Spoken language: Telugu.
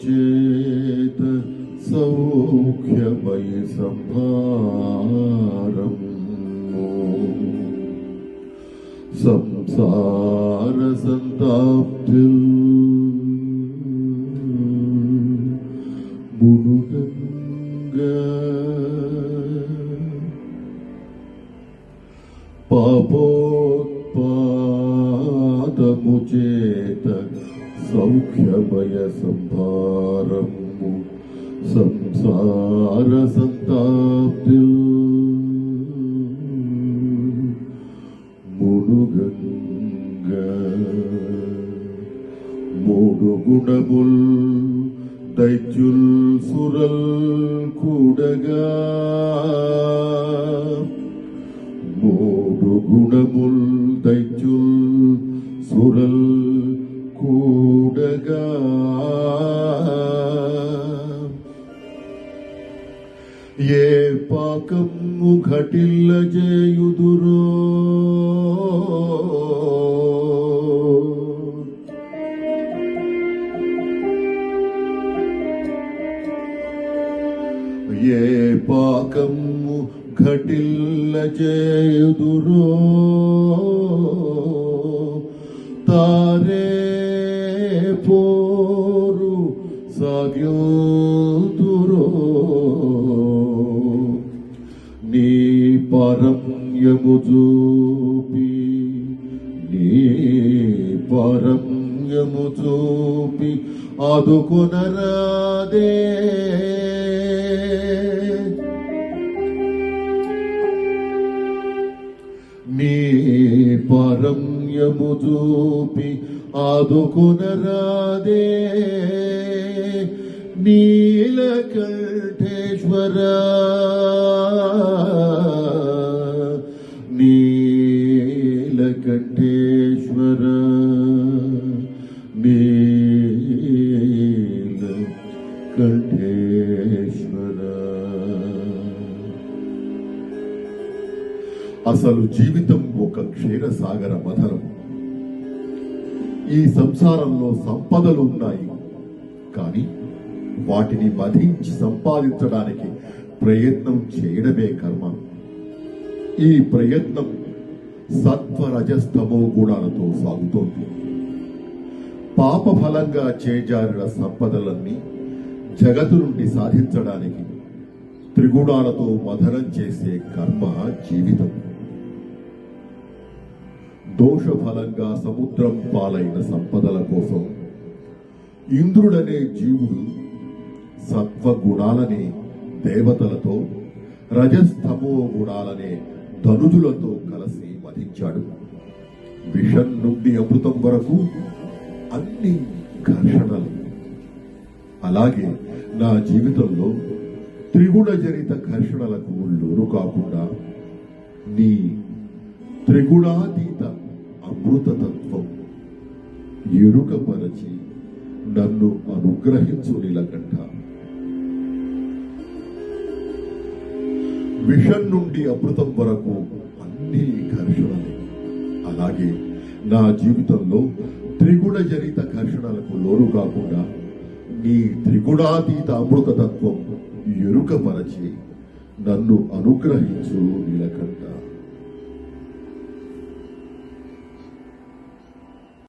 పాపముచేత సౌఖ్యమయ సంభారం సంసార సంతాప్తి మునుగంగా పాపోత్పాదముచేత సౌఖ్యమయ సంభారము సంసార సంతాప్తి మునుగంగా మూడు గుణముల్ దైత్యుల్ సురల్ కూడగా మూడు గుణముల్ దైత్యుల్ సురల్ కూడగా ఏ పాకము ఘటిల్ల చేయుదురో ఏ పాకము ఘటిల్ల చేయుదురో తారే పోరు సాగ్యోతురో నీ పరమ్యము చూపి నీ పరమ్యము చూపి ఆదుకొనరాదే నీ పరమ్యము చూపి ఆదుకొనరాదే నీలకంఠేశ్వర నీలకంఠేశ్వర నీలకంఠేశ్వర. అసలు జీవితం ఒక క్షీరసాగర మథనం. ఈ సంసారంలో సంపదలు ఉన్నాయి, కానీ వాటిని మధించి సంపాదించడానికి ప్రయత్నం చేయడమే కర్మ. ఈ ప్రయత్నం సత్వరజస్తమో గుణాలతో సాగుతోంది. పాప ఫలంగా చేజారిన సంపదలన్నీ జగత్తు నుండి సాధించడానికి త్రిగుణాలతో మథనం చేసే కర్మ జీవితం. దోష ఫలంగా సముద్రం పాలైన సంపదల కోసం ఇంద్రుడనే జీవుడు సత్వగుణాలనే దేవతలతో, రజస్తమో గుణాలనే ధనుజులతో కలిసి మధించాడు. విషం నుండి అమృతం వరకు అన్ని ఘర్షణలు. అలాగే నా జీవితంలో త్రిగుణ జనిత ఘర్షణలకు లోను కాకుండా నీ త్రిగుణాతీత అమృతతత్వం ఎరుకపరచి నన్ను అనుగ్రహించు నీలకంఠ. విషం నుండి అమృతం వరకు అన్ని ఘర్షణలు. అలాగే నా జీవితంలో త్రిగుణ జనిత ఘర్షణలకు లోను కాకుండా నీ త్రిగుణాతీత అమృతతత్వం ఎరుకపరచి నన్ను అనుగ్రహించు నీలకంఠ.